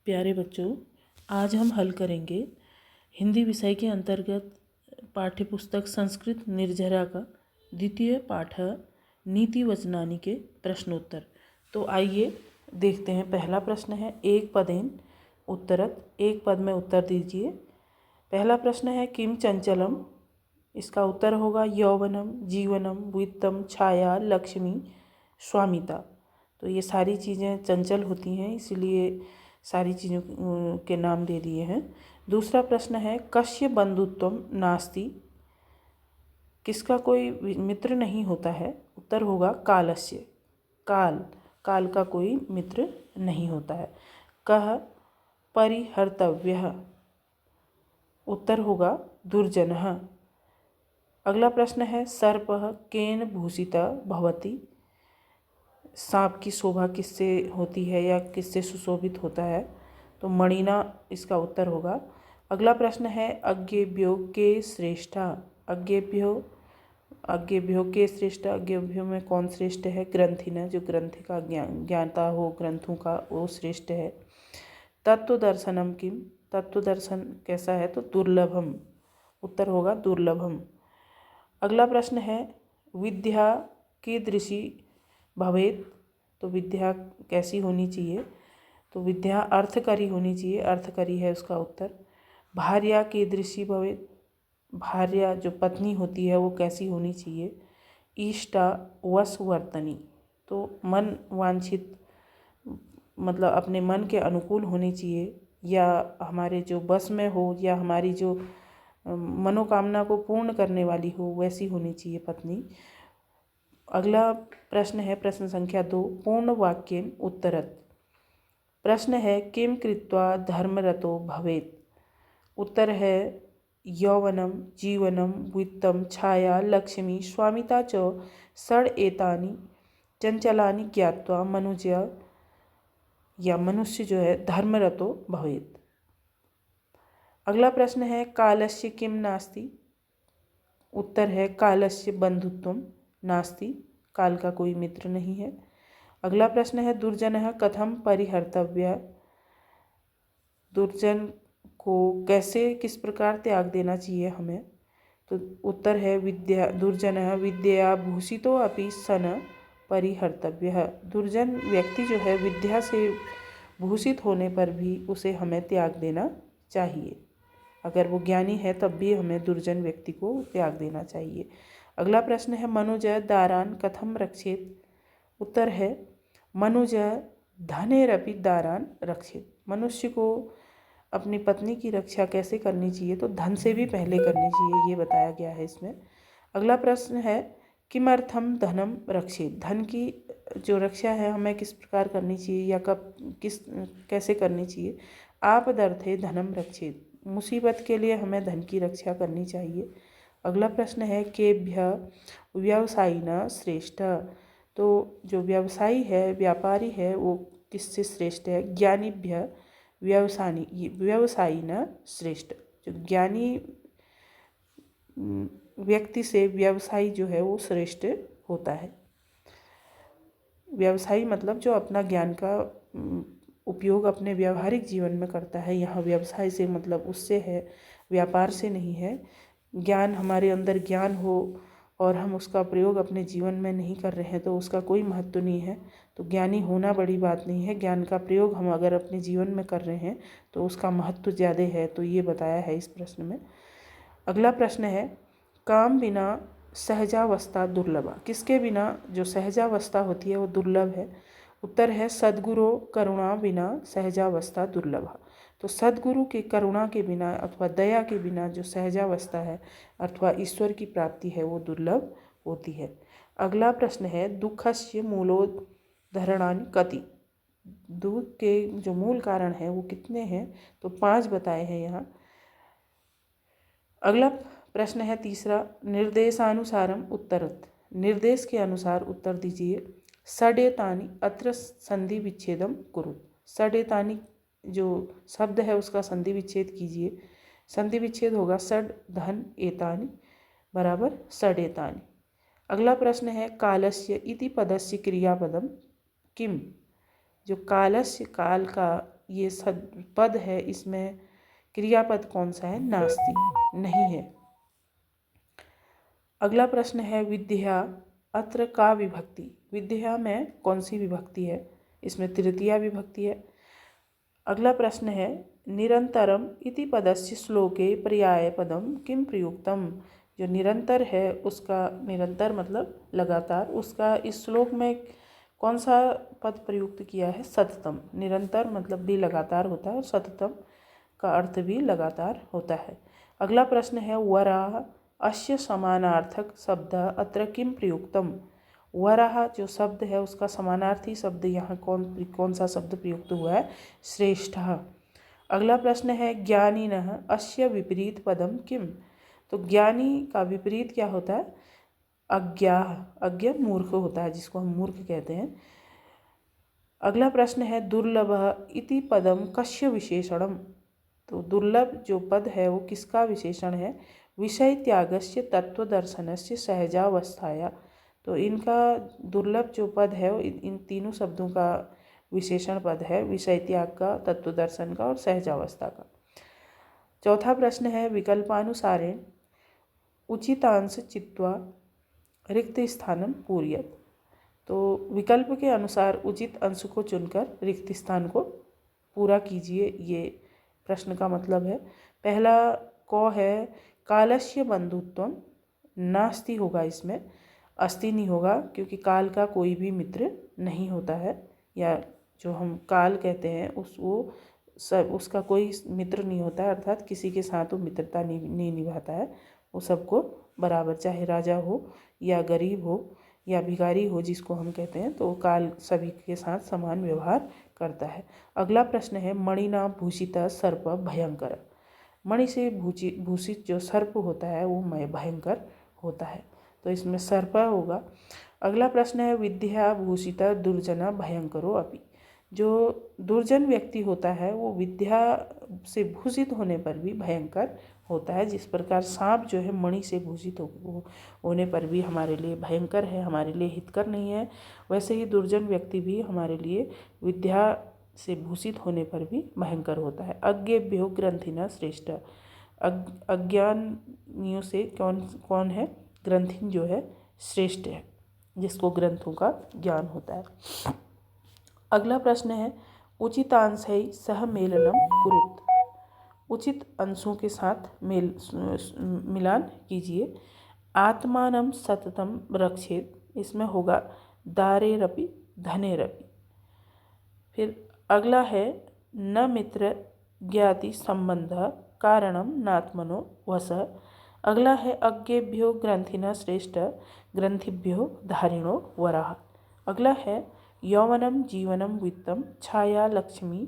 प्यारे बच्चों, आज हम हल करेंगे हिंदी विषय के अंतर्गत पाठ्यपुस्तक संस्कृत निर्झरा का द्वितीय पाठ नीति वचनानि के प्रश्नोत्तर। तो आइए देखते हैं। पहला प्रश्न है एक पदेन उत्तरत, एक पद में उत्तर दीजिए। पहला प्रश्न है किम चंचलम, इसका उत्तर होगा यौवनम, जीवनम, वित्तम, छाया, लक्ष्मी, स्वामिता। तो ये सारी चीज़ें चंचल होती हैं, इसलिए सारी चीज़ों के नाम दे दिए हैं। दूसरा प्रश्न है कस्य बंधुत्वम नास्ति, किसका कोई मित्र नहीं होता है। उत्तर होगा कालस्य, काल का कोई मित्र नहीं होता है। कह परिहर्तव्यः, उत्तर होगा दुर्जनः। अगला प्रश्न है सर्पः केन भूषितः भवति, सांप की शोभा किससे होती है या किससे सुशोभित होता है। तो मणिना इसका उत्तर होगा। अगला प्रश्न है अज्ञेभ्यो के श्रेष्ठा, अज्ञेभ्यो के श्रेष्ठ, अज्ञेभ्यो में कौन श्रेष्ठ है। ग्रंथिना, जो ग्रंथ का ज्ञाता हो, ग्रंथों का, वो श्रेष्ठ है। तत्व दर्शनम किम, तत्व दर्शन कैसा है। तो दुर्लभम, उत्तर होगा दुर्लभम। अगला प्रश्न है विद्या कीदृशी भवेत, तो विद्या कैसी होनी चाहिए। तो विद्या अर्थकरी होनी चाहिए, अर्थकरी है उसका उत्तर। भार्या कीदृशी भवेत, भार्या जो पत्नी होती है वो कैसी होनी चाहिए। इष्टा वशवर्तनी, तो मन वांछित, मतलब अपने मन के अनुकूल होनी चाहिए, या हमारे जो बस में हो, या हमारी जो मनोकामना को पूर्ण करने वाली हो, वैसी होनी चाहिए पत्नी। अगला प्रश्न है प्रश्न संख्या 2 पूर्ण वाक्येन उत्तरत। प्रश्न है किम कृत्वा धर्मरतो भवेत, उत्तर है यौवनम, जीवनम, वित्तम, छाया, लक्ष्मी, स्वामिता च षड एतानि चंचलानि ज्ञात्वा मनुष्य या मनुष्य जो है धर्मरतो भवेत। अगला प्रश्न है कालस्य किम नास्ति, उत्तर है कालस्य बंधुत्वम नास्ति, काल का कोई मित्र नहीं है। अगला प्रश्न है दुर्जनः कथम परिहर्तव्य, दुर्जन को कैसे, किस प्रकार त्याग देना चाहिए हमें। तो उत्तर है विद्या, दुर्जनः विद्या भूषितो अपि सन परिहर्तव्यः, दुर्जन व्यक्ति जो है विद्या से भूषित होने पर भी उसे हमें त्याग देना चाहिए। अगर वो ज्ञानी है तब भी हमें दुर्जन व्यक्ति को त्याग देना चाहिए। अगला प्रश्न है मनुज दारान कथम रक्षेत, उत्तर है मनुज धनेरपि दारान रक्षेत, मनुष्य को अपनी पत्नी की रक्षा कैसे करनी चाहिए। तो धन से भी पहले करनी चाहिए, ये बताया गया है इसमें। अगला प्रश्न है किमर्थम धनम रक्षेत, धन की जो रक्षा है हमें किस प्रकार करनी चाहिए या कब कैसे करनी चाहिए। आपदर्थे धनम रक्षेत, मुसीबत के लिए हमें धन की रक्षा करनी चाहिए। अगला प्रश्न है केभ्य व्यवसायिना श्रेष्ठ, तो जो व्यवसायी है, व्यापारी है, वो किससे श्रेष्ठ है। ज्ञानीभ्य व्यवसायिना श्रेष्ठ, जो ज्ञानी व्यक्ति से व्यवसायी जो है वो श्रेष्ठ होता है। व्यवसायी मतलब जो अपना ज्ञान का उपयोग अपने व्यावहारिक जीवन में करता है। यहाँ व्यवसाय से मतलब उससे है, व्यापार से नहीं है। ज्ञान, हमारे अंदर ज्ञान हो और हम उसका प्रयोग अपने जीवन में नहीं कर रहे हैं तो उसका कोई महत्व नहीं है। तो ज्ञानी होना बड़ी बात नहीं है, ज्ञान का प्रयोग हम अगर अपने जीवन में कर रहे हैं तो उसका महत्व ज़्यादा है। तो ये बताया है इस प्रश्न में। अगला प्रश्न है काम बिना सहजावस्था दुर्लभा, किसके बिना जो सहजावस्था होती है वो दुर्लभ है। उत्तर है सद्गुरु करुणा बिना सहजावस्था दुर्लभा, तो सद्गुरु के करुणा के बिना अथवा दया के बिना जो सहजावस्था है अथवा ईश्वर की प्राप्ति है वो दुर्लभ होती है। अगला प्रश्न है दुखस्य मूलोद्धरणानि कति, दुख के जो मूल कारण है वो कितने हैं। तो 5 बताए हैं यहाँ। अगला प्रश्न है तीसरा निर्देशानुसारम उत्तरत, निर्देश के अनुसार उत्तर दीजिए। षडेतानि अत्र संधि विच्छेदम कुरु, षडेतानि जो शब्द है उसका संधि विच्छेद कीजिए। संधि विच्छेद होगा षड धन एतानि बराबर षडेतानि। अगला प्रश्न है कालस्य इति पदस्य क्रियापदम किम, जो कालस्य, काल का ये पद है, इसमें क्रियापद कौन सा है? नास्ति, नहीं है। अगला प्रश्न है विद्या अत्र का विभक्ति। विद्या में कौन सी विभक्ति है? इसमें तृतीया विभक्ति है। अगला प्रश्न है निरंतरम इति पदस्य श्लोके पर्यायपदम किम प्रयुक्तम। जो निरंतर है उसका, निरंतर मतलब लगातार, उसका इस श्लोक में कौन सा पद प्रयुक्त किया है? सततम। निरंतर मतलब भी लगातार होता है और सततम का अर्थ भी लगातार होता है। अगला प्रश्न है वराह अस्य समानार्थक शब्द अत्र किम प्रयुक्तम। वराह जो शब्द है उसका समानार्थी शब्द यहाँ कौन सा शब्द प्रयुक्त हुआ है? श्रेष्ठः। अगला प्रश्न है ज्ञानिनः अस्य विपरीत पदम किम। तो ज्ञानी का विपरीत क्या होता है? अज्ञाः। अज्ञ मूर्ख होता है, जिसको हम मूर्ख कहते हैं। अगला प्रश्न है दुर्लभः इति पदम कस्य विशेषणम। तो दुर्लभ जो पद है वो किसका विशेषण है? विषय त्यागस्य तत्वदर्शनस्य सहजावस्थाया। तो इनका दुर्लभ जो पद है वो इन तीनों शब्दों का विशेषण पद है, विषय त्याग का, तत्वदर्शन का और सहजावस्था का। चौथा प्रश्न है विकल्पानुसारेण उचितांश चित्वा रिक्त स्थानम पूर्यत। तो विकल्प के अनुसार उचित अंश को चुनकर रिक्त स्थान को पूरा कीजिए, ये प्रश्न का मतलब है। पहला क है कालस्य बंधुत्वम नास्ति होगा, इसमें अस्ति नहीं होगा, क्योंकि काल का कोई भी मित्र नहीं होता है, या जो हम काल कहते हैं उसका कोई मित्र नहीं होता है, अर्थात किसी के साथ वो मित्रता नहीं निभाता है। वो सबको बराबर, चाहे राजा हो या गरीब हो या भिखारी हो, जिसको हम कहते हैं, तो काल सभी के साथ समान व्यवहार करता है। अगला प्रश्न है मणिना भूषित सर्प भयंकर। मणि से भूषित जो सर्प होता है वो भयंकर होता है, तो इसमें सर्प होगा। अगला प्रश्न है विद्या भूषित दुर्जना भयंकरो अपि। जो दुर्जन व्यक्ति होता है वो विद्या से भूषित होने पर भी भयंकर होता है। जिस प्रकार सांप जो है मणि से भूषित होने पर भी हमारे लिए भयंकर है, हमारे लिए हितकर नहीं है, वैसे ही दुर्जन व्यक्ति भी हमारे लिए विद्या से भूषित होने पर भी भयंकर होता है। अज्ञेभ्यो ग्रंथिना श्रेष्ठ। अज्ञानियों से कौन है? ग्रंथिन जो है श्रेष्ठ है, जिसको ग्रंथों का ज्ञान होता है। अगला प्रश्न है उचितांश है सह मेलनम कुरुत। उचित अंशों के साथ मिलान कीजिए। आत्मानं सततम रक्षेत, इसमें होगा दारेरपि धनेरपि। फिर अगला है न मित्र ज्ञाति संबंध कारणम नात्मनो वस। अगला है अज्ञेभ्यो ग्रंथिना श्रेष्ठ ग्रंथिभ्यो धारिणो वराह। अगला है यौवनम जीवनम वित्तम छाया लक्ष्मी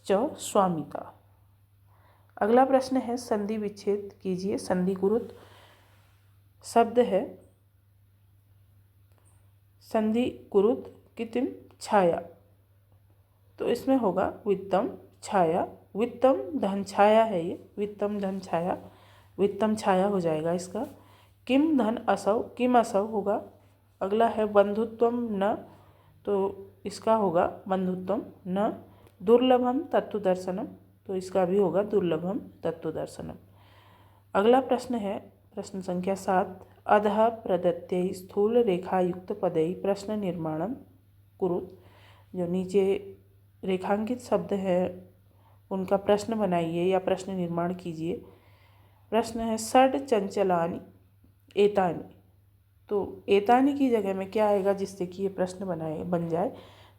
च स्वामिका। अगला प्रश्न है संधि विच्छेद कीजिए। संधि कुरुत शब्द है, संधि कुरुत कितिम छाया, तो इसमें होगा वित्तम छाया। वित्तम धन छाया है, ये वित्तम धन छाया, वित्तम छाया हो जाएगा इसका। किम धन असौ, किम असौ होगा। अगला है बंधुत्वम न, तो इसका होगा बंधुत्वम न। दुर्लभम तत्वदर्शनम, तो इसका भी होगा दुर्लभम तत्वदर्शनम। अगला प्रश्न है प्रश्न संख्या 7। अधः प्रदत्ते स्थूल रेखायुक्त पदै प्रश्न निर्माणम कुरुत। जो नीचे रेखांकित शब्द है उनका प्रश्न बनाइए या प्रश्न निर्माण कीजिए। प्रश्न है षड चंचलानि एतानि। तो एतानि की जगह में क्या आएगा जिससे कि ये प्रश्न बन जाए?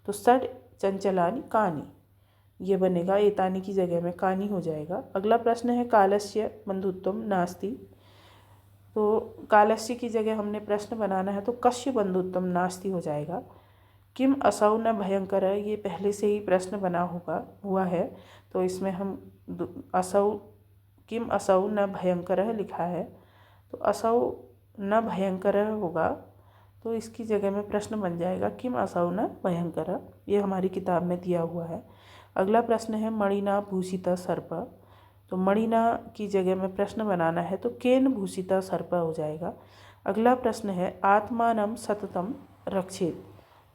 तो षड चंचलानि कानि, ये बनेगा, एतानि की जगह में कानि हो जाएगा। अगला प्रश्न है कालस्य बंधुत्वम नास्ति। तो कालस्य की जगह हमने प्रश्न बनाना है, तो कस्य बंधुत्वम नास्ति हो जाएगा। किम असौ न भयंकर है, ये पहले से ही प्रश्न बना हुआ है, तो इसमें हम असौ, किम असौ न भयंकर लिखा है, तो असौ न भयंकर होगा, तो इसकी जगह में प्रश्न बन जाएगा किम असौ न भयंकर। ये हमारी किताब में दिया हुआ है। अगला प्रश्न है मणिना भूषिता सर्प। तो मणिना की जगह में प्रश्न बनाना है, तो केन भूषिता सर्प हो जाएगा। अगला प्रश्न है आत्मानं सततम रक्षेत।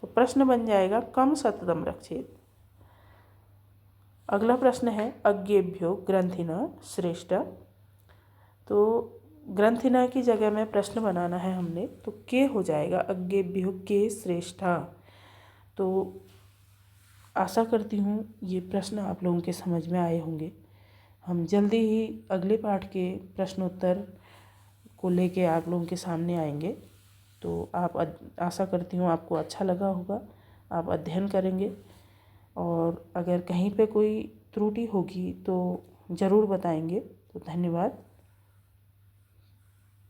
तो प्रश्न बन जाएगा कम सततम रक्षेत। अगला प्रश्न है अज्ञेभ्यो ग्रंथिना श्रेष्ठ। तो ग्रंथिना की जगह में प्रश्न बनाना है हमने, तो के हो जाएगा, अज्ञेभ्यो के श्रेष्ठा। तो आशा करती हूँ ये प्रश्न आप लोगों के समझ में आए होंगे। हम जल्दी ही अगले पाठ के प्रश्नोत्तर को लेके आप लोगों के सामने आएंगे। तो आप आशा करती हूँ आपको अच्छा लगा होगा, आप अध्ययन करेंगे, और अगर कहीं पे कोई त्रुटि होगी तो ज़रूर बताएंगे। तो धन्यवाद।